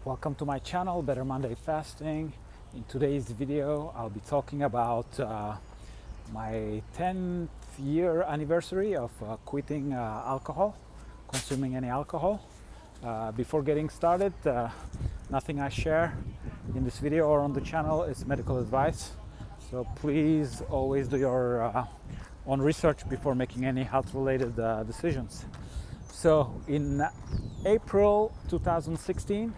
Welcome to my channel, Better Monday Fasting. In today's video, I'll be talking about my 10th year anniversary of quitting alcohol, consuming any alcohol. Before getting started, nothing I share in this video or on the channel is medical advice. So please always do your own research before making any health-related decisions. So in April 2016,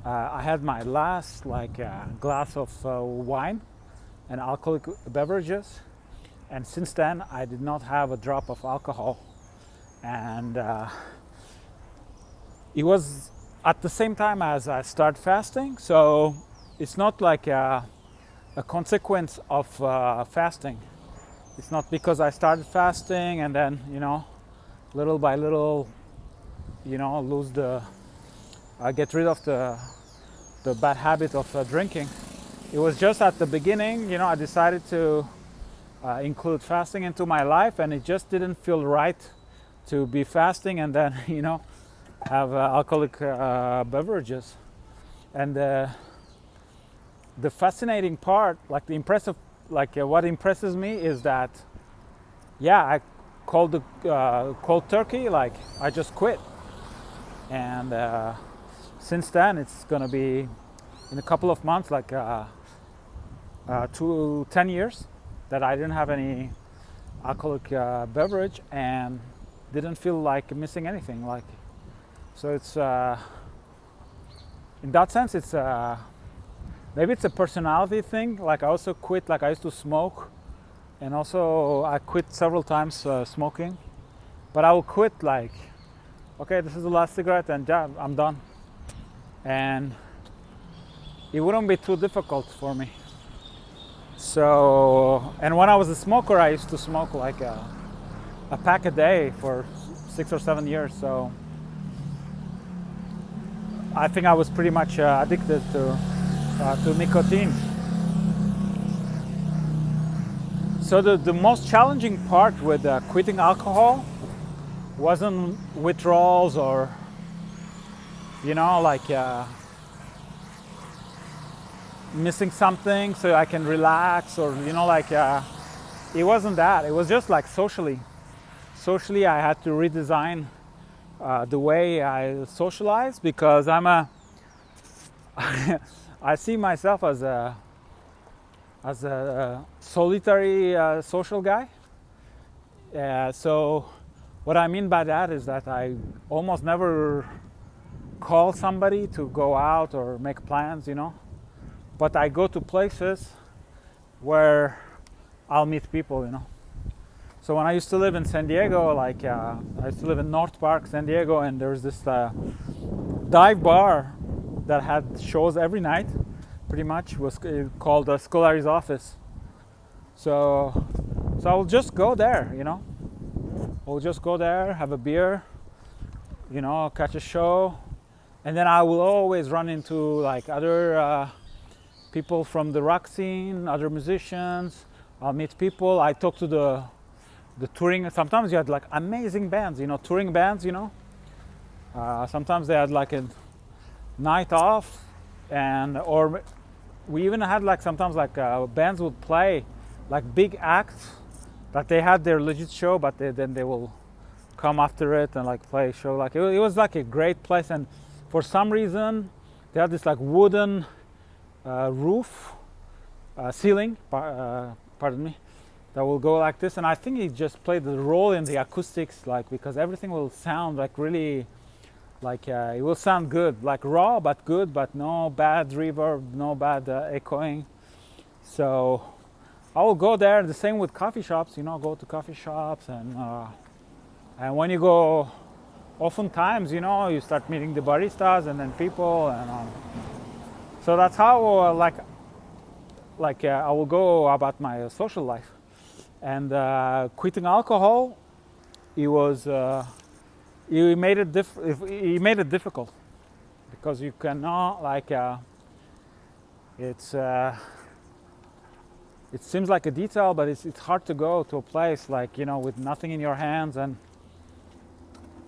I had my last glass of wine and alcoholic beverages, and since then I did not have a drop of alcohol. And it was at the same time as I started fasting, so it's not like a consequence of fasting. It's not because I started fasting and then, little by little, get rid of the bad habit of drinking. It was just at the beginning, I decided to include fasting into my life, and it just didn't feel right to be fasting and then, have alcoholic beverages. And the fascinating part, what impresses me is that, I called the cold turkey, I just quit. And since then, it's gonna be in a couple of months, 10 years that I didn't have any alcoholic beverage and didn't feel like missing anything. So it's in that sense, it's maybe it's a personality thing. I also quit. I used to smoke, and also I quit several times smoking. But I will quit okay, this is the last cigarette, and I'm done. And it wouldn't be too difficult for me. So, and when I was a smoker, I used to smoke a pack a day for 6 or 7 years. So I think I was pretty much addicted to nicotine. So the most challenging part with quitting alcohol wasn't withdrawals or missing something so I can relax, or it wasn't that. It was just socially I had to redesign the way I socialize, because I see myself as a solitary social guy. So what I mean by that is that I almost never call somebody to go out or make plans, but I go to places where I'll meet people, So when I used to live in San Diego, I used to live in North Park, San Diego, and there's this dive bar that had shows every night, pretty much. It was called Scolari's Office. So I will just go there, We'll just go there, have a beer, catch a show. And then I will always run into other people from the rock scene, other musicians. I'll meet people. I talk to the touring. Sometimes you had amazing bands, touring bands, sometimes they had a night off, or we even had sometimes bands would play big acts that they had their legit show, but then they will come after it and play a show. It was a great place, and for some reason they had this wooden roof ceiling, pardon me, that will go like this, and I think it just played the role in the acoustics, because everything will sound really it will sound good, raw but good, but no bad reverb, no bad echoing. So I will go there. The same with coffee shops, go to coffee shops, and when you go, oftentimes, you start meeting the baristas and then people, and so that's how I will go about my social life. And quitting alcohol, it made it difficult, because you cannot it seems like a detail, but it's hard to go to a place with nothing in your hands and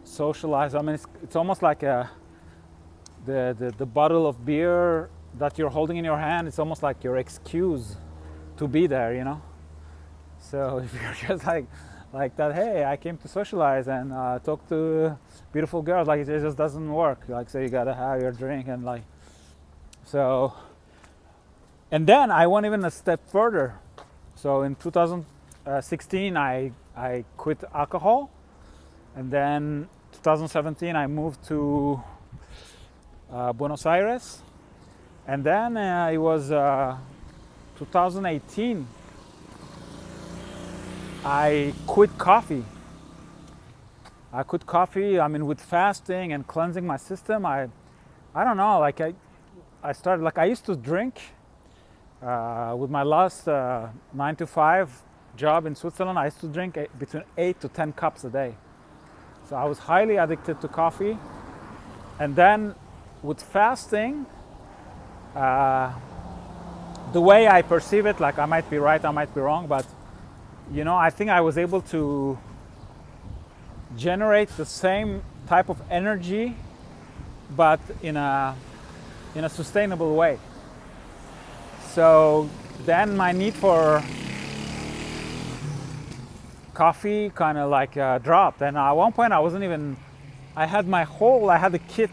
socialize. I mean, it's almost like the bottle of beer that you're holding in your hand, it's almost like your excuse to be there, you know. So if you're just like that, hey, I came to socialize and talk to beautiful girls, like, it just doesn't work. Like, so you gotta have your drink and like, so. And then I went even a step further. So in 2016, I quit alcohol, and then 2017 I moved to Buenos Aires, and then it was 2018 I quit coffee. I quit coffee. I mean, with fasting and cleansing my system, I don't know. Like I started, like, I used to drink with my last 9 to 5 job in Switzerland. I used to drink between 8 to 10 cups a day. So I was highly addicted to coffee. And then with fasting, the way I perceive it, like, I might be right, I might be wrong, but you know, I think I was able to generate the same type of energy, but in a sustainable way. So then my need for coffee kind of like dropped. And at one point I had a kit.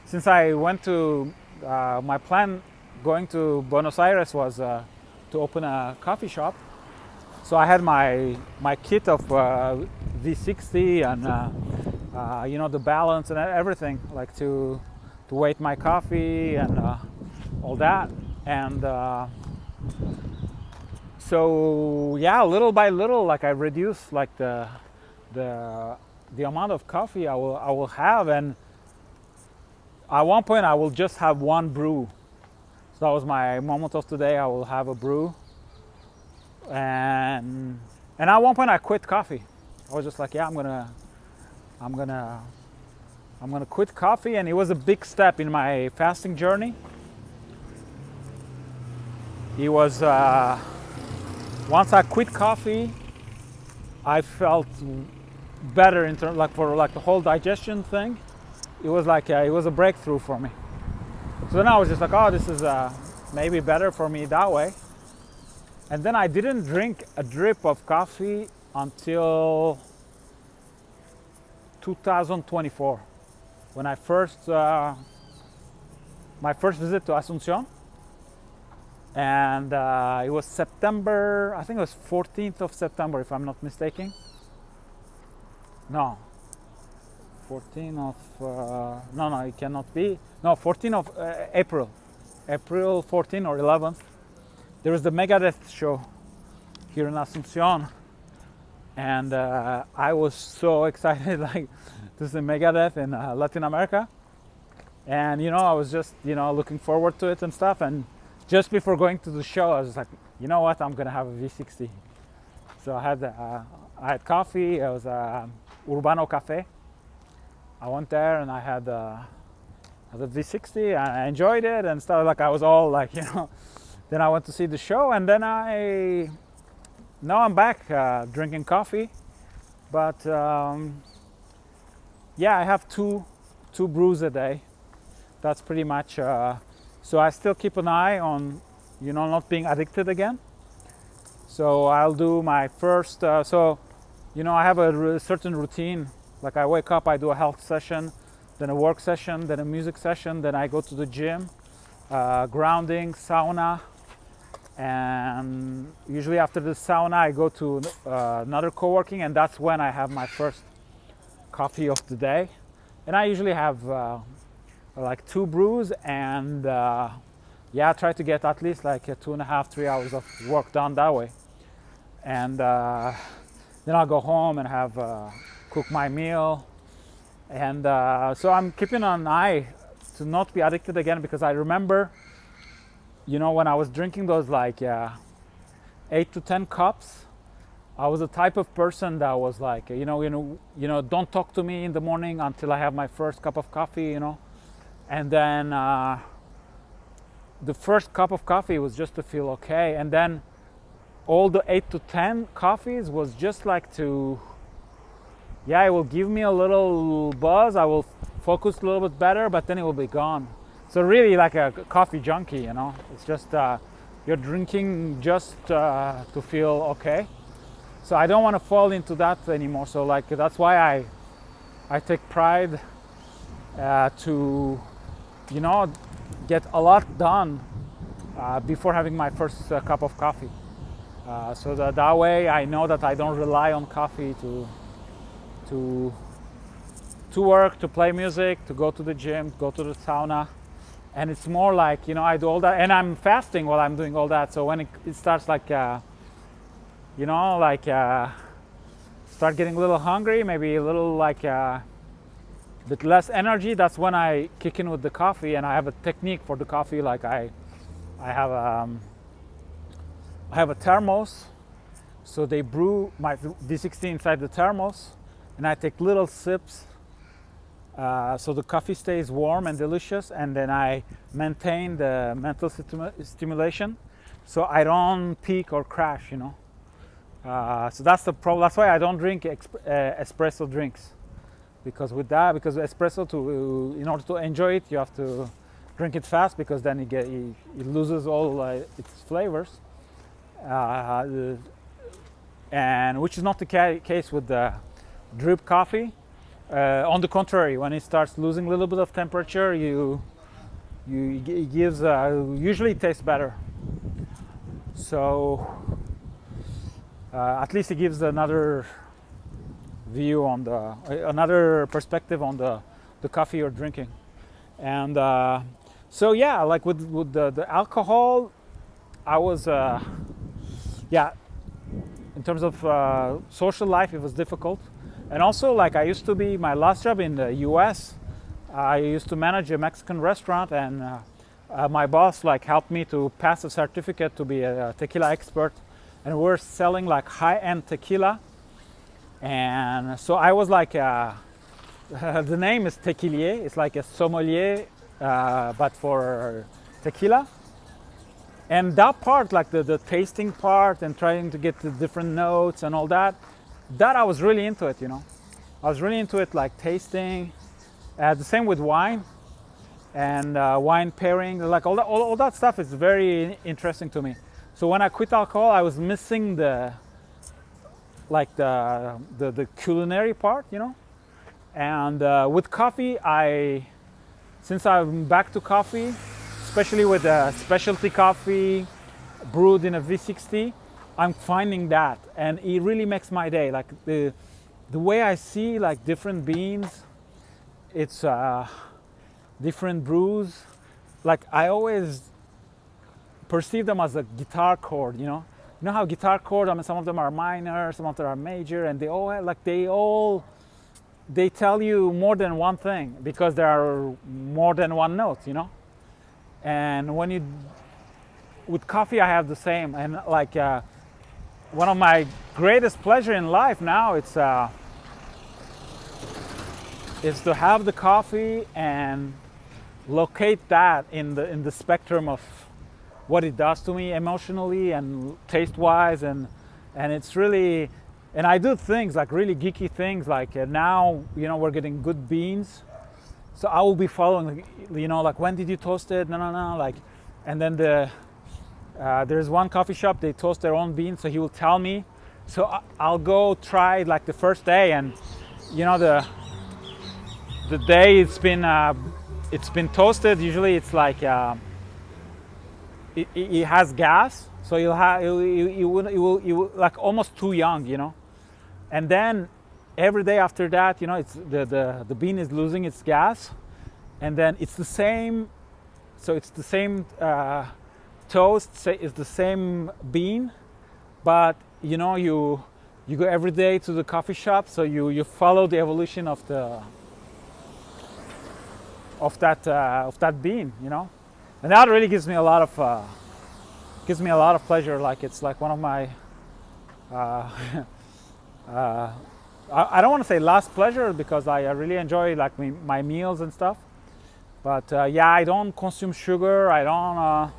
Since I went to, my plan going to Buenos Aires was to open a coffee shop. So I had my kit of V60 and you know, the balance and everything, like to weight my coffee and all that. And so yeah, little by little, like, I reduced like the amount of coffee I will have, and at one point I will just have one brew. So that was my moment of today. I will have a brew. And at one point I quit coffee. I was just like, yeah, I'm gonna quit coffee. And it was a big step in my fasting journey. It was once I quit coffee, I felt better in terms, like, for like the whole digestion thing. It was like it was a breakthrough for me. So then I was just like, oh, this is maybe better for me that way. And then I didn't drink a drip of coffee until 2024, when I my first visit to Asunción. And it was September, I think it was 14th of September, if I'm not mistaken. No, 14th of, no, it cannot be. No, 14th of April 14th or 11th. There was the Megadeth show here in Asunción, and I was so excited, like, to see Megadeth in Latin America. And you know, I was just, you know, looking forward to it and stuff. And just before going to the show, I was like, you know what, I'm gonna have a V60. So I had coffee. It was Urbano Cafe. I went there and I had the V60. And I enjoyed it and stuff. Like, I was all like, you know. Then I went to see the show, and then now I'm back drinking coffee. But yeah, I have two brews a day. That's pretty much. So I still keep an eye on, you know, not being addicted again. So I'll do my first. So, you know, I have a certain routine. Like, I wake up, I do a health session, then a work session, then a music session, then I go to the gym, grounding, sauna. And usually after the sauna, I go to another co-working, and that's when I have my first coffee of the day. And I usually have like 2 brews, and yeah, try to get at least like 2.5-3 hours of work done that way. And then I'll go home and have cook my meal. And so I'm keeping an eye to not be addicted again, because I remember, you know, when I was drinking those like 8 to 10 cups, I was the type of person that was like, you know, don't talk to me in the morning until I have my first cup of coffee, you know. And then the first cup of coffee was just to feel okay, and then all the 8 to 10 coffees was just like to, yeah, it will give me a little buzz. I will focus a little bit better, but then it will be gone. So really like a coffee junkie, you know. It's just you're drinking just to feel okay. So I don't want to fall into that anymore. So like that's why I take pride to, you know, get a lot done before having my first cup of coffee. So that way I know that I don't rely on coffee to work, to play music, to go to the gym, go to the sauna. And it's more like, you know, I do all that, and I'm fasting while I'm doing all that. So when it starts like, you know, like start getting a little hungry, maybe a little like bit less energy, that's when I kick in with the coffee. And I have a technique for the coffee. Like I have a thermos, so they brew my V60 inside the thermos, and I take little sips. So the coffee stays warm and delicious, and then I maintain the mental stimulation, so I don't peak or crash, you know. So that's the problem. That's why I don't drink espresso drinks, because espresso, in order to enjoy it, you have to drink it fast, because then it loses all its flavors, and which is not the case with the drip coffee. On the contrary, when it starts losing a little bit of temperature, it gives usually tastes better. So at least it gives another view on another perspective on the coffee you're drinking. And so yeah, like with the alcohol, I was in terms of social life, it was difficult. And also, like I used to be, my last job in the US, I used to manage a Mexican restaurant, and my boss like helped me to pass a certificate to be a tequila expert, and we're selling like high-end tequila. And so I was like, the name is tequilier, it's like a sommelier, but for tequila. And that part, like the tasting part and trying to get the different notes and all that I was really into it, you know. I was really into it, like tasting. The same with wine and wine pairing, like all that stuff is very interesting to me. So when I quit alcohol, I was missing the culinary part, you know. And with coffee, since I'm back to coffee, especially with specialty coffee brewed in a V60, I'm finding that, and it really makes my day. Like the way I see like different beans, it's different brews. Like I always perceive them as a guitar chord, you know. You know how guitar chords, I mean, some of them are minor, some of them are major, and they tell you more than one thing, because there are more than one note, you know. And with coffee, I have the same, and like one of my greatest pleasure in life now, it's to have the coffee and locate that in the spectrum of what it does to me emotionally and taste wise, and it's really, and I do things like really geeky things, like now, you know, we're getting good beans, so I will be following, you know, like when did you toast it, no, like, and then there's one coffee shop, they toast their own beans, so he will tell me. So I'll go try like the first day, and you know, the day it's been toasted, usually it's like it has gas, so it will like almost too young, you know. And then every day after that, you know, it's the bean is losing its gas, and then it's the same. So it's the same toast, say it's the same bean, but you know, you go every day to the coffee shop, so you follow the evolution of that bean, you know. And that really gives me a lot of pleasure. Like it's like one of my I don't want to say last pleasure, because I really enjoy like my meals and stuff, but yeah, I don't consume sugar, I don't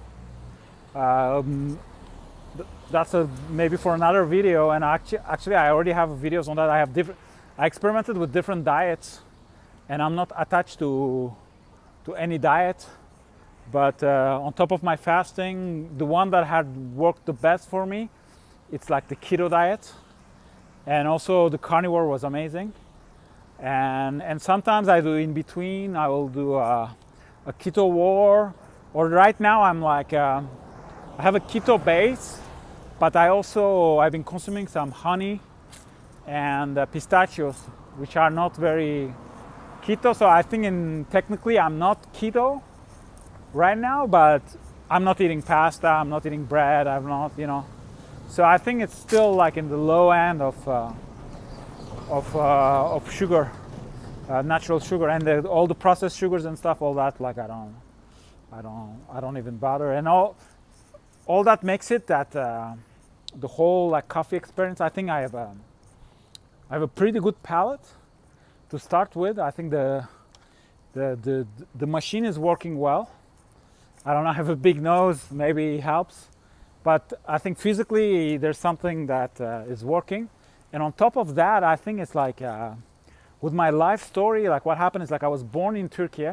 that's maybe for another video. And actually I already have videos on that. I experimented with different diets, and I'm not attached to any diet. But on top of my fasting, the one that had worked the best for me, it's like the keto diet, and also the carnivore was amazing. And sometimes I do in between. I will do a keto war, or right now I'm like I have a keto base, but I've been consuming some honey and pistachios, which are not very keto. So I think technically I'm not keto right now, but I'm not eating pasta, I'm not eating bread, I'm not, So I think it's still like in the low end of sugar, natural sugar, and all the processed sugars and stuff. All that, like I don't even bother, and all that makes it that the whole like coffee experience. I think I have a pretty good palate to start with. I think the machine is working well. I don't know, I have a big nose, maybe it helps. But I think physically there's something that is working. And on top of that, I think it's like, with my life story, like what happened is like I was born in Turkey.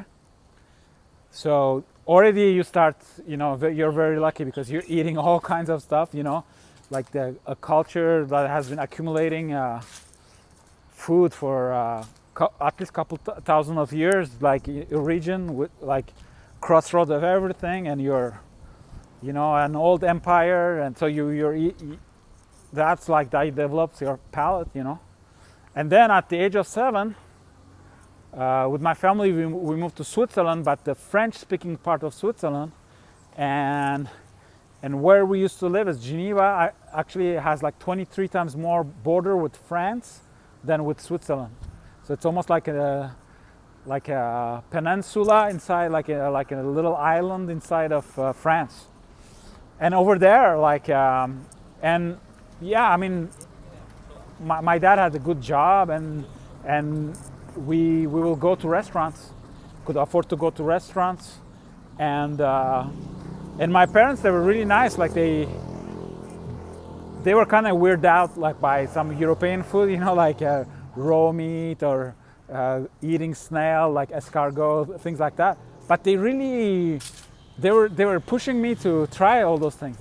So already you start, you're very lucky because you're eating all kinds of stuff, like a culture that has been accumulating food for at least a couple thousand of years, like a region with like crossroads of everything, and you're an old empire, and so that's like that develops your palate, and then at the age of 7 with my family we moved to Switzerland, but the French speaking part of Switzerland, and where we used to live is Geneva. Actually it has like 23 times more border with France than with Switzerland, so it's almost like a peninsula inside, like a little island inside of France. And over there, and yeah, I mean, my dad had a good job, and we will go to restaurants, could afford to go to restaurants, and my parents, they were really nice. Like they were kind of weirded out like by some European food, like raw meat or eating snail, like escargot, things like that. But they were pushing me to try all those things,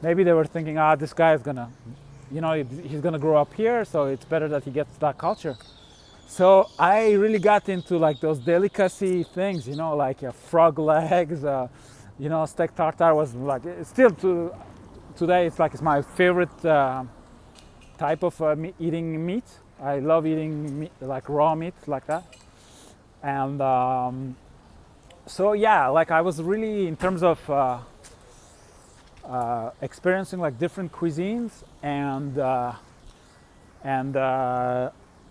Maybe they were thinking, this guy is gonna, he's gonna grow up here, so it's better that he gets that culture. So I really got into like those delicacy things, like frog legs, steak tartare was like, today it's my favorite type of eating meat. I love eating meat, like raw meat like that. And so yeah, like I was really, in terms of experiencing like different cuisines, and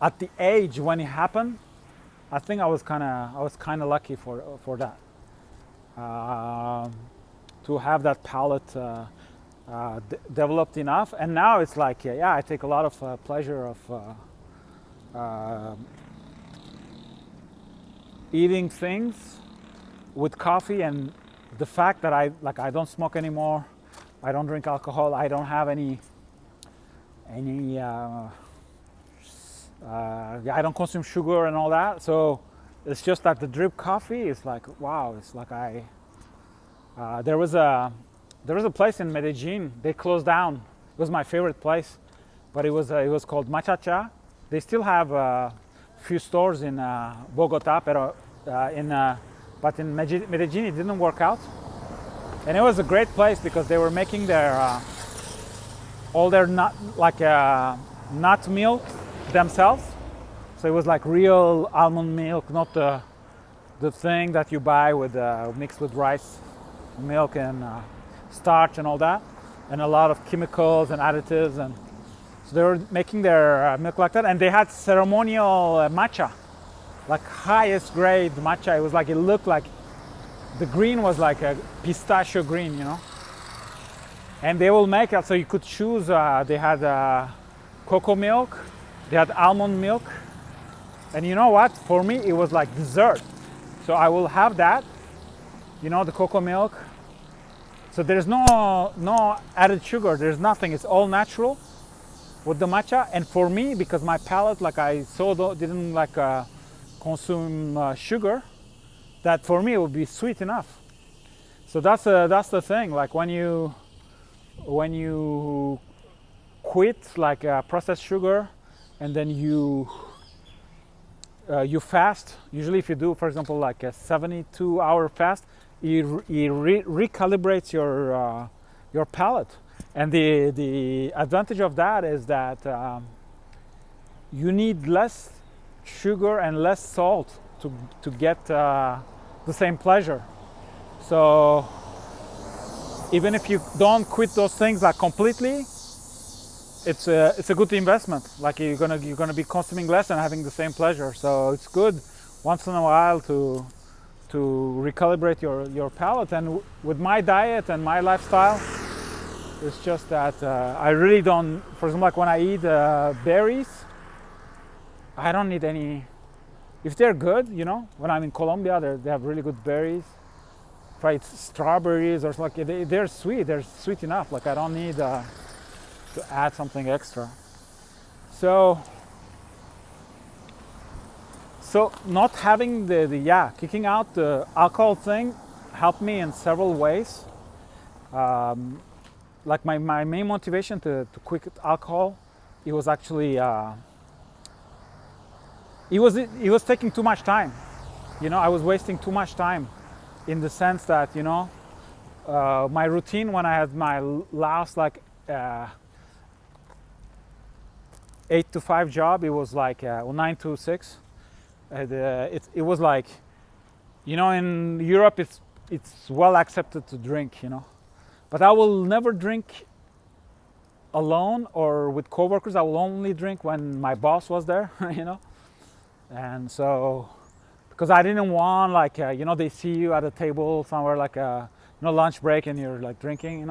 at the age when it happened, I think I was kind of lucky for that, to have that palate developed enough. And now it's like, I take a lot of pleasure of eating things with coffee, and the fact that I don't smoke anymore, I don't drink alcohol, I don't have any I don't consume sugar and all that. So it's just that the drip coffee is like, wow, it's like there was a place in Medellin, they closed down. It was my favorite place, but it was called Machacha. They still have a few stores in Bogota, but in Medellin it didn't work out. And it was a great place because they were making all their nut milk themselves. So it was like real almond milk, not the thing that you buy with mixed with rice milk and starch and all that, and a lot of chemicals and additives. And so they were making their milk like that, and they had ceremonial matcha, like highest grade matcha. It was like, it looked like the green was like a pistachio green, And they will make it so you could choose. They had cocoa milk, they had almond milk, and you know what? For me, it was like dessert. So I will have that, the cocoa milk. So there's no added sugar. There's nothing. It's all natural with the matcha. And for me, because my palate, like I didn't like consume sugar, that for me it would be sweet enough. So that's the thing. Like when you quit like processed sugar, and then you fast. Usually, if you do, for example, like a 72-hour fast, it recalibrates your palate. And the advantage of that is that you need less sugar and less salt to get the same pleasure. So even if you don't quit those things like completely, it's a good investment. Like you're gonna be consuming less and having the same pleasure. So it's good once in a while to recalibrate your palate. And with my diet and my lifestyle, it's just that I really don't. For example, like when I eat berries, I don't need any. If they're good, when I'm in Colombia, they have really good berries. If I eat strawberries or something, they're sweet. They're sweet enough. Like I don't need to add something extra. So not having kicking out the alcohol thing helped me in several ways. Like my main motivation to quit alcohol, it was actually it was taking too much time. I was wasting too much time, in the sense that my routine when I had my last 8 to 5 job, it was like 9 to 6. It was like, in Europe it's well accepted to drink, but I will never drink alone or with coworkers. I will only drink when my boss was there, and so because I didn't want they see you at a table somewhere like lunch break and you're like drinking,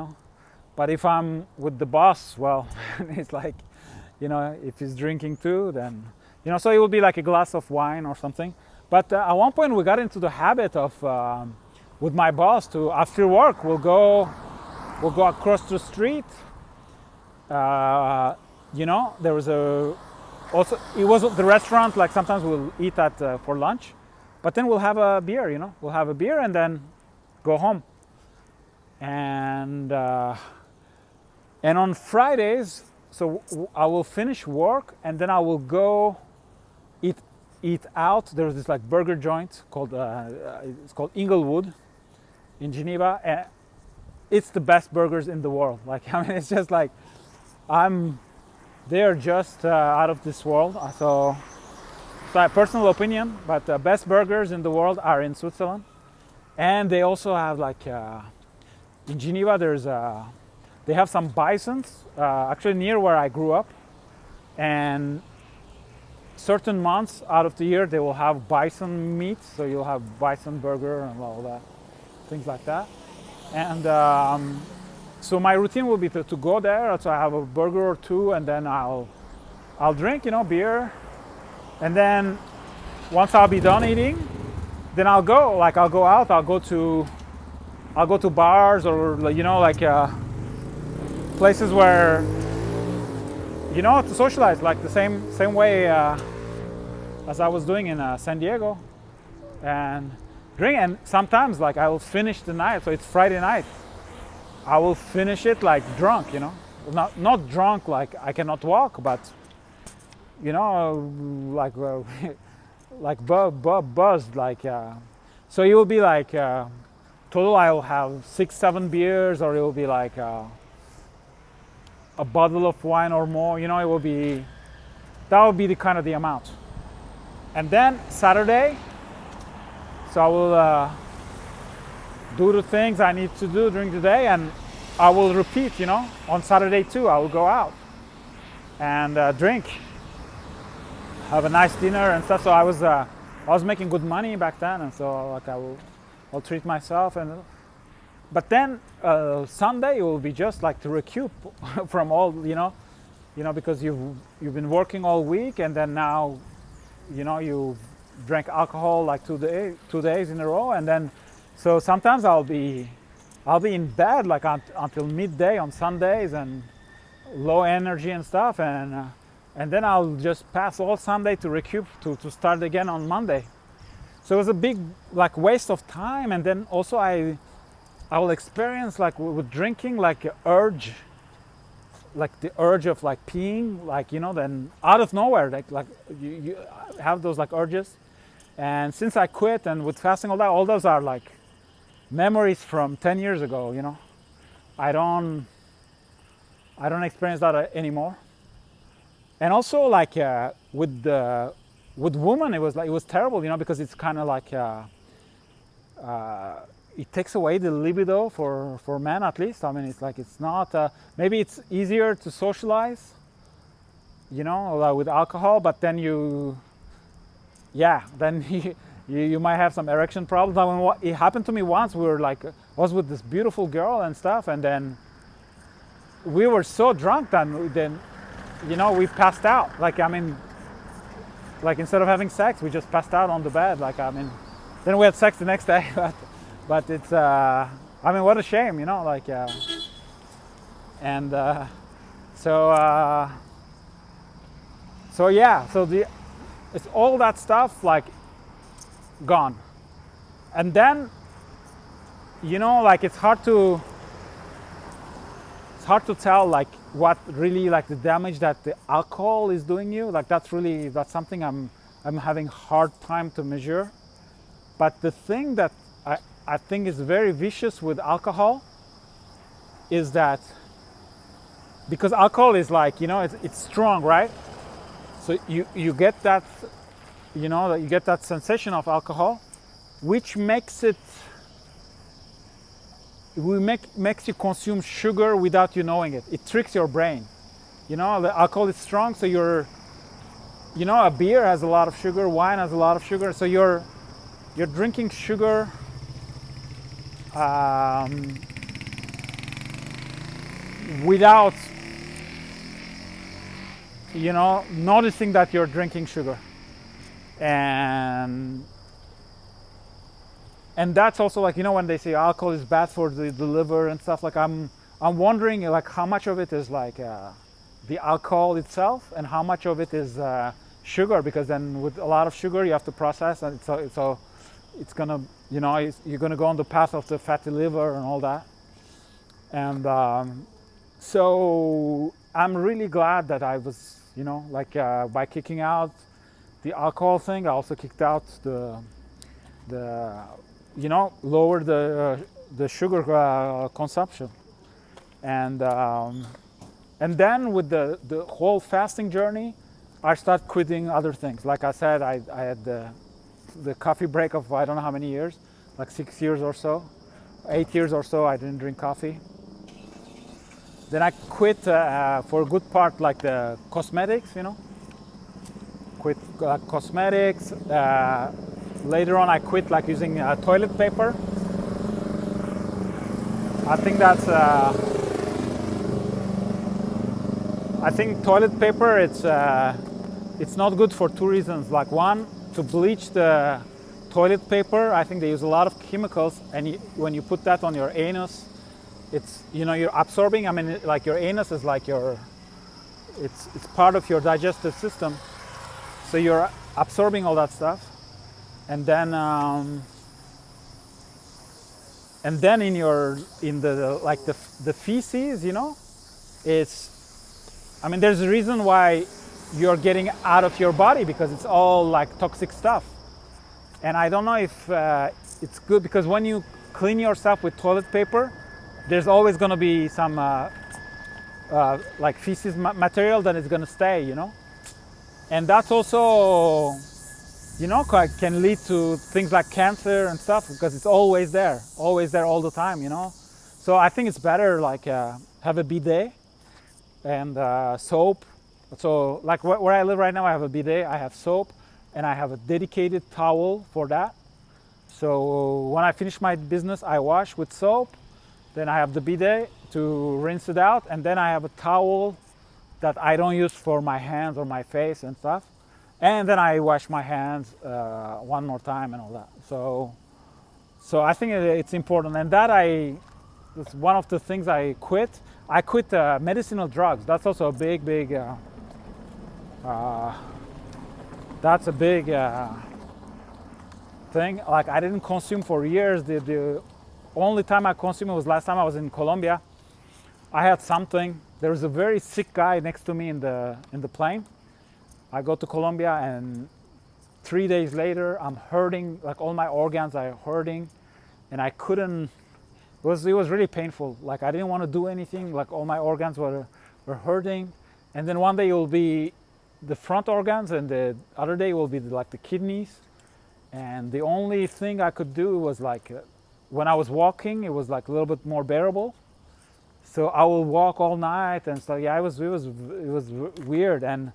but if I'm with the boss, well, it's like, if he's drinking too, then so it will be like a glass of wine or something. But at one point we got into the habit of with my boss to, after work, we'll go across the street. There was it was the restaurant, like sometimes we'll eat at for lunch, but then we'll have a beer, we'll have a beer and then go home. And on Fridays, so I will finish work and then I will go eat out. There's this like burger joint called it's called Inglewood in Geneva, and it's the best burgers in the world. It's just like they're just out of this world. So my personal opinion, but the best burgers in the world are in Switzerland, and they also have in Geneva they have some bisons actually near where I grew up, and certain months out of the year they will have bison meat, so you'll have bison burger and all that, things like that. And so my routine will be to go there, so I have a burger or two, and then I'll drink beer, and then once I'll be done eating, then I'll go out, I'll go to bars or places where to socialize, like the same way as I was doing in San Diego, and drink. And sometimes I will finish the night, so it's Friday night, I will finish it drunk, not drunk like I cannot walk, but buzzed, so it will be total I will have 6-7 beers, or it will be a bottle of wine or more, that will be the kind of the amount. And then Saturday, so I will do the things I need to do during the day, and I will repeat, on Saturday too. I will go out and drink, have a nice dinner and stuff. So I was making good money back then, and so I'll treat myself. But then Sunday it will be just to recoup from all, because you've been working all week, and then now, you drank alcohol 2 days in a row, and then so sometimes I'll be in bed until midday on Sundays, and low energy and stuff, and and then I'll just pass all Sunday to recoup to start again on Monday. So it was a big like waste of time. And then also I will experience like with drinking like the urge of like peeing, like, you know, then out of nowhere, like you have those like urges. And since I quit, and with fasting, all those are like memories from 10 years ago, you know. I don't experience that anymore. And also like with women, it was terrible, you know, because it's kind of like it takes away the libido for men, at least. I mean, it's like, it's not maybe it's easier to socialize, you know, with alcohol, but then you might have some erection problems. I mean, it happened to me once. We were like, I was with this beautiful girl and stuff, and then we were so drunk that then, you know, we passed out. Like, I mean, like instead of having sex, we just passed out on the bed. Like, I mean, then we had sex the next day, but it's, I mean, what a shame, you know, like, and so it's all that stuff like gone. And then, you know, like it's hard to tell like what really like the damage that the alcohol is doing you. Like that's something I'm having hard time to measure. But the thing that I think is very vicious with alcohol is that, because alcohol is like, you know, it's strong, right? So you get that, you know, you get that sensation of alcohol, which makes you consume sugar without you knowing it. It tricks your brain. You know, the alcohol is strong, so you know, a beer has a lot of sugar, wine has a lot of sugar, so you're drinking sugar without, you know, noticing that you're drinking sugar. And that's also like, you know, when they say alcohol is bad for the liver and stuff, like I'm wondering like how much of it is like the alcohol itself and how much of it is sugar, because then with a lot of sugar you have to process, and so it's gonna, you know, you're gonna go on the path of the fatty liver and all that. And so I'm really glad that I was, you know, like by kicking out the alcohol thing, I also kicked out the you know, lowered the sugar consumption. And then with the whole fasting journey, I started quitting other things. Like I said, I had the coffee break of I don't know how many years, like 6 years or so, 8 years or so I didn't drink coffee. Then I quit for a good part, like the cosmetics, you know, quit cosmetics. Later on I quit like using toilet paper. I think that's I think toilet paper, it's not good for two reasons. Like one, to bleach the toilet paper, I think they use a lot of chemicals, and when you put that on your anus, it's, you know, you're absorbing. I mean, like your anus is like it's part of your digestive system, so you're absorbing all that stuff, and then in the feces, you know, I mean, there's a reason why you're getting out of your body, because it's all like toxic stuff. And I don't know if it's good, because when you clean yourself with toilet paper, there's always going to be some like feces material that is going to stay, you know. And that's also, you know, can lead to things like cancer and stuff, because it's always there all the time, you know. So I think it's better like have a bidet and soap. So like where I live right now, I have a bidet, I have soap, and I have a dedicated towel for that. So when I finish my business, I wash with soap, then I have the bidet to rinse it out, and then I have a towel that I don't use for my hands or my face and stuff. And then I wash my hands one more time and all that. So I think it's important, and it's one of the things I quit. I quit medicinal drugs. That's also a big That's a big thing. Like I didn't consume for years. The only time I consumed was last time I was in Colombia. I had something. There was a very sick guy next to me in the plane. I go to Colombia and 3 days later I'm hurting, like all my organs are hurting, and I couldn't. It was really painful. Like I didn't want to do anything. Like all my organs were hurting, and then one day it will be the front organs, and the other day will be like the kidneys. And the only thing I could do was like, when I was walking, it was like a little bit more bearable. So I will walk all night, and so yeah, it was weird. And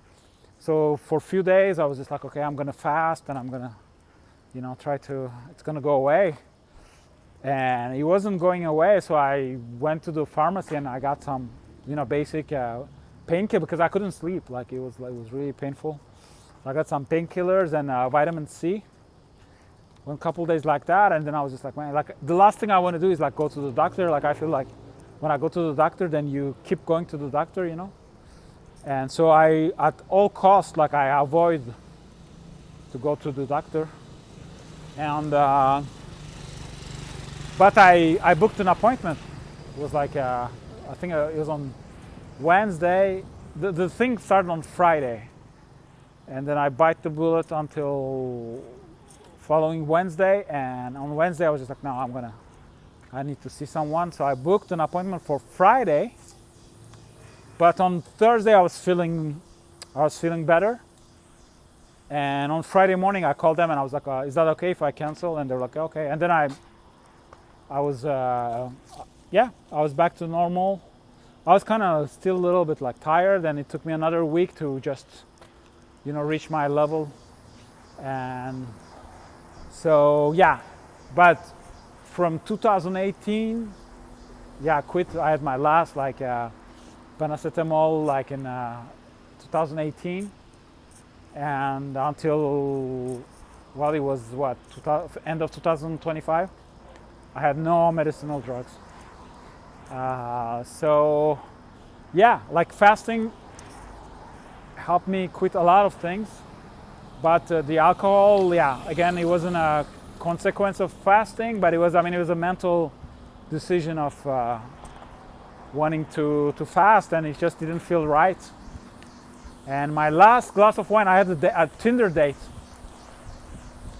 so for a few days, I was just like, okay, I'm gonna fast, and I'm gonna, try to. It's gonna go away. And it wasn't going away, so I went to the pharmacy and I got some, basic painkiller because I couldn't sleep. Like it was really painful. I got some painkillers and vitamin C. One couple days like that, and then I was just like, man, like the last thing I want to do is like go to the doctor. Like I feel like when I go to the doctor, then you keep going to the doctor, And so I, at all costs, like I avoid to go to the doctor. And but I booked an appointment. It was like I think it was on Wednesday. The thing started on Friday, and then I bite the bullet until following Wednesday. And on Wednesday I was just like, no, I need to see someone. So I booked an appointment for Friday. But on Thursday I was feeling better. And on Friday morning I called them and I was like, is that okay if I cancel? And they were like, okay. And then I was I was back to normal. I was kind of still a little bit like tired, and it took me another week to just reach my level. And so yeah, but from 2018, I quit. I had my last paracetamol like in 2018, and until it was end of 2025, I had no medicinal drugs. So yeah, like fasting helped me quit a lot of things, but the alcohol, again, it wasn't a consequence of fasting, but it was a mental decision of wanting to fast, and it just didn't feel right. And my last glass of wine, I had a Tinder date.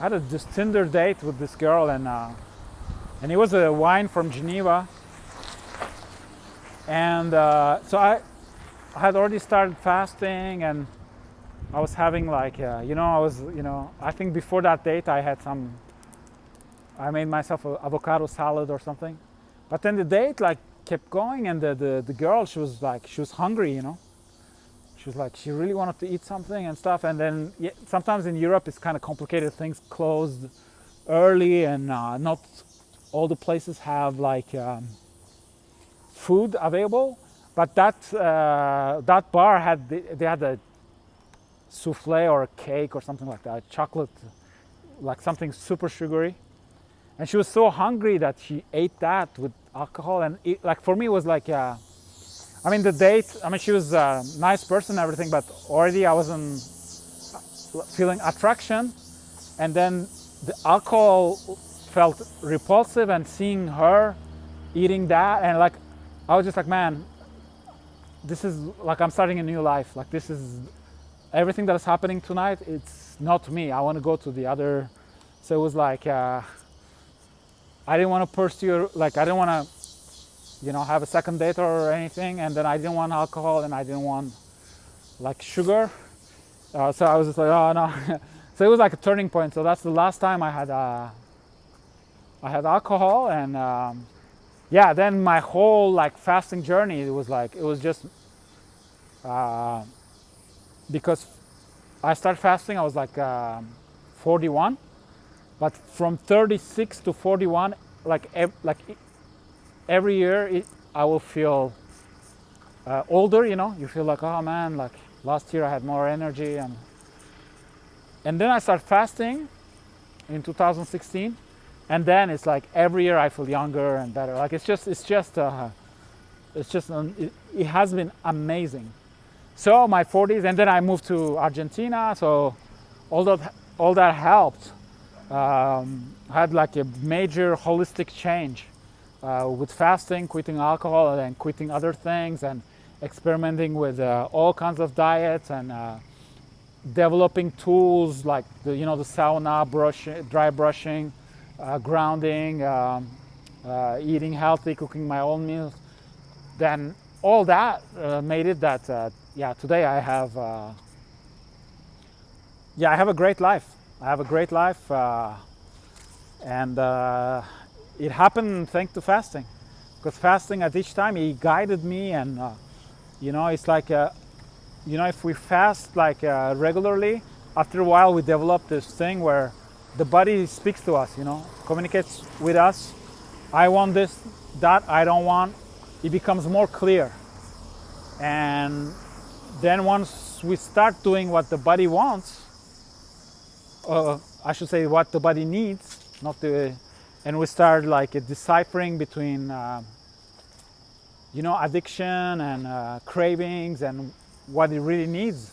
I had this Tinder date with this girl, and it was a wine from Geneva. And so I had already started fasting, and I was having I think before that date I made myself an avocado salad or something. But then the date kept going, and the girl, she was hungry, She was like, she really wanted to eat something and stuff. And then sometimes in Europe it's kind of complicated. Things closed early, and not all the places have food available. But that bar they had a souffle or a cake or something like that, chocolate, like something super sugary. And she was so hungry that she ate that with alcohol. And for me it was the date, she was a nice person and everything, but already I wasn't feeling attraction. And then the alcohol felt repulsive, and seeing her eating that, and I was just like, man, this is I'm starting a new life. This is everything that is happening tonight. It's not me. I want to go to the other. So it was I didn't want to pursue, I didn't want to, have a second date or anything. And then I didn't want alcohol, and I didn't want sugar. So I was just like, oh no. So it was a turning point. So that's the last time I had alcohol. And then my whole fasting journey, it was just because I started fasting, I was 41. But from 36 to 41, every year I will feel older. You feel oh man, last year I had more energy, and then I start fasting in 2016, and then it's every year I feel younger and better. It has been amazing. So my 40s, and then I moved to Argentina. So all that helped. Had like a major holistic change with fasting, quitting alcohol, and quitting other things, and experimenting with all kinds of diets, and developing tools like the sauna, dry brushing, grounding, eating healthy, cooking my own meals. Then all that made it that today I have I have a great life. I have a great life, and it happened thanks to fasting, because fasting at each time he guided me, and it's like if we fast like regularly, after a while we develop this thing where the body speaks to us, communicates with us. I want this, that I don't want. It becomes more clear, and then once we start doing what the body wants, I should say what the body needs, and we start like deciphering between addiction and cravings and what it really needs.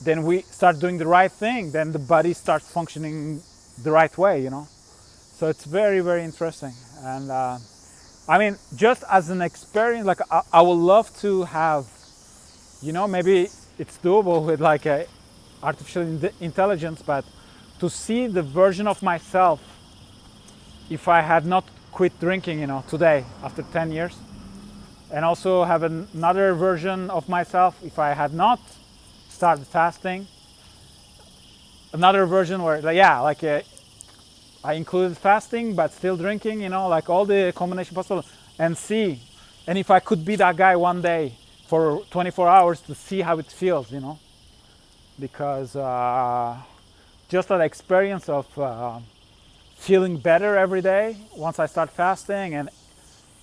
Then we start doing the right thing, then the body starts functioning the right way, So it's very, very interesting. And just as an experience, like I would love to have, maybe it's doable with like a artificial intelligence, but to see the version of myself if I had not quit drinking, today after 10 years, and also have another version of myself if I had not started fasting, another version where I included fasting but still drinking, like all the combination possible, and see, and if I could be that guy one day for 24 hours to see how it feels, because just that experience of feeling better every day once I start fasting, and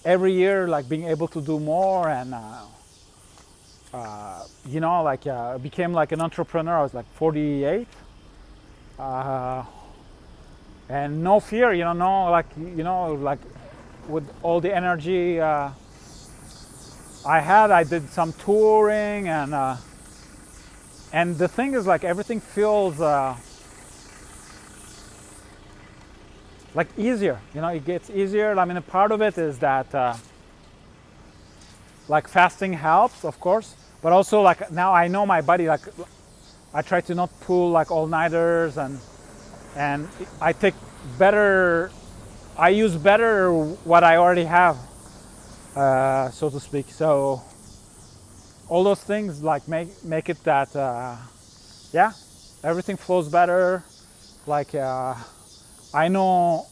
every year like being able to do more, and became like an entrepreneur. I was like 48, and no fear, like with all the energy I had, I did some touring, and the thing is, like, everything feels like easier, it gets easier. I mean, a part of it is that like fasting helps, of course, but also like now I know my body, like I try to not pull like all-nighters, and I use better what I already have, so to speak. So all those things like make it that everything flows better. Like I know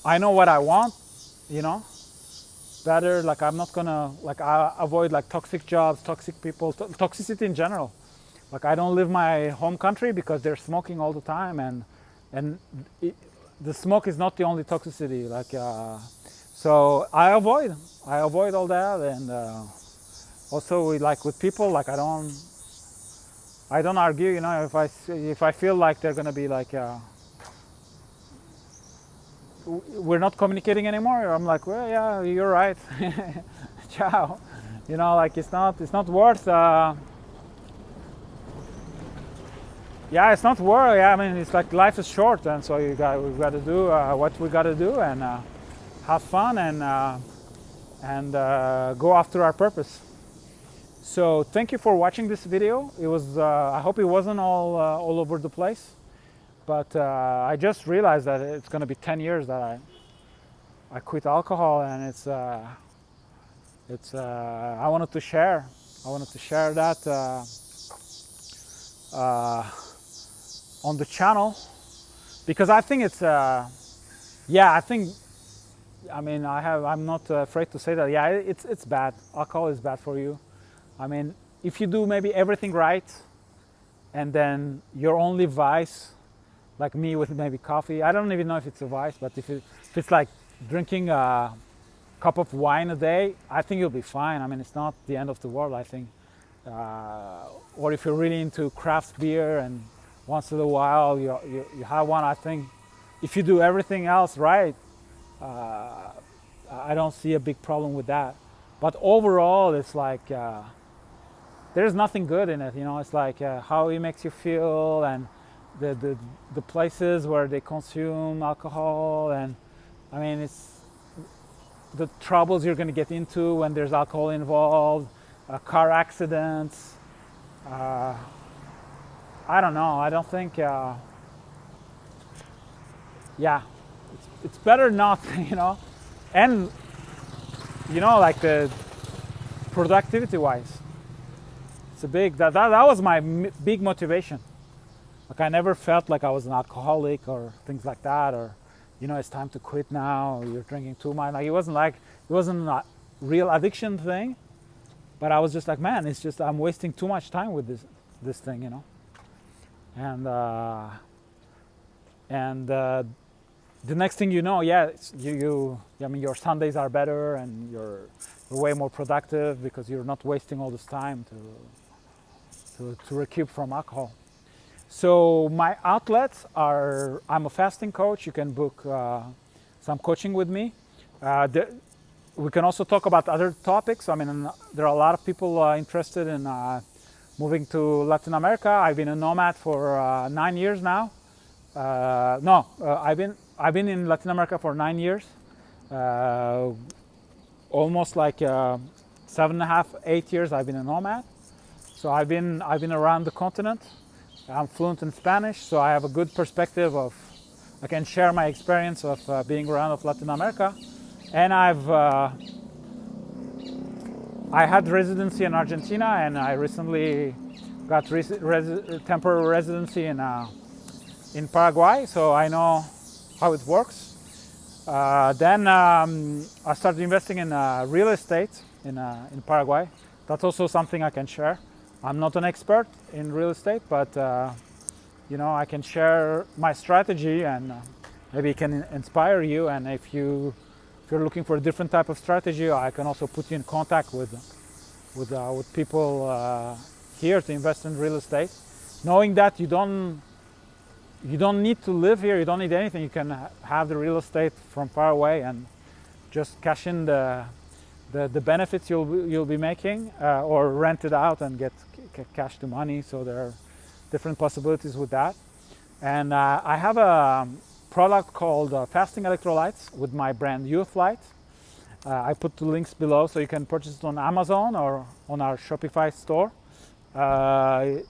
what I want, better. Like I'm not gonna, like, I avoid like toxic jobs, toxic people, toxicity in general. Like I don't leave my home country because they're smoking all the time, and the smoke is not the only toxicity. Like so I avoid all that, and also with people, like I don't argue. If I feel like they're gonna be like we're not communicating anymore, I'm like, well, yeah, you're right. Ciao. Like it's not worth. It's not worth. I mean, it's like life is short, and so we got to do what we got to do, and have fun, and go after our purpose. So thank you for watching this video. It was I hope it wasn't all over the place, but I just realized that it's going to be 10 years that I quit alcohol, and it's I wanted to share that on the channel, because I think it's I'm not afraid to say that. It's bad. Alcohol is bad for you. I mean, if you do maybe everything right, and then your only vice, like me with maybe coffee, I don't even know if it's a vice, but if it's like drinking a cup of wine a day, I think you'll be fine. I mean, it's not the end of the world, I think. Or if you're really into craft beer, and once in a while you have one, I think if you do everything else right, I don't see a big problem with that. But overall, it's like there's nothing good in it. You know, it's like how it makes you feel, and the places where they consume alcohol, and I mean, it's the troubles you're going to get into when there's alcohol involved, car accidents. I don't know. I don't think. Yeah, it's better not. You know, and you know, like the productivity-wise, it's a big. That was my big motivation. Like I never felt like I was an alcoholic or things like that, or you know, it's time to quit now. Or you're drinking too much. Like it wasn't a real addiction thing, but I was just like, man, it's just I'm wasting too much time with this thing, you know. And the next thing you know, yeah, I mean, your Sundays are better, and you're way more productive because you're not wasting all this time to recoup from alcohol. So my outlets are, I'm a fasting coach. You can book some coaching with me. We can also talk about other topics. I mean, there are a lot of people interested in moving to Latin America. I've been a nomad for 9 years now. I've been in Latin America for 9 years. Almost like 7.5, 8 years I've been a nomad. So I've been around the continent. I'm fluent in Spanish, so I have a good perspective of, I can share my experience of being around of Latin America. And I had residency in Argentina, and I recently got temporary residency in Paraguay, so I know how it works. Then I started investing in real estate in Paraguay. That's also something I can share. I'm not an expert in real estate, but you know, I can share my strategy, and maybe it can inspire you. And if you're looking for a different type of strategy, I can also put you in contact with people here to invest in real estate. Knowing that you don't need to live here, you don't need anything. You can have the real estate from far away and just cash in the benefits you'll be making, or rent it out and get cash to money. So there are different possibilities with that. And I have a product called Fasting Electrolytes with my brand Youth Light. I put the links below, so you can purchase it on Amazon or on our Shopify store.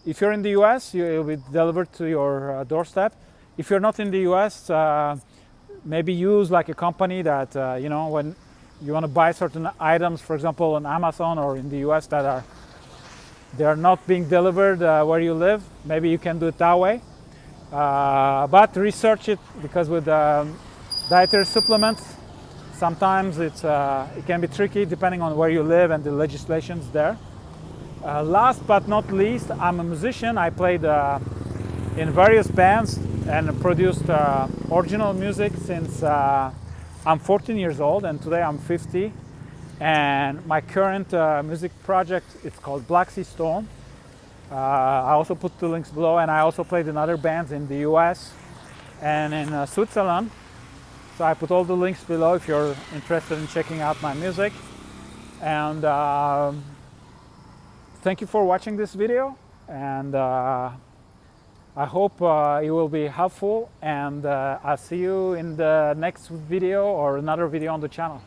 If you're in the US, it will be delivered to your doorstep. If you're not in the US, maybe use like a company that, you know, when you want to buy certain items, for example, on Amazon or in the US that they are not being delivered where you live, maybe you can do it that way. But research it, because with dietary supplements, sometimes it can be tricky depending on where you live and the legislations there. Last but not least, I'm a musician. I played in various bands and produced original music since I'm 14 years old, and today I'm 50. And my current music project, it's called Black Sea Storm. I also put the links below, and I also played in other bands in the US and in Switzerland. So I put all the links below if you're interested in checking out my music. And thank you for watching this video, and I hope it will be helpful, and I'll see you in the next video or another video on the channel.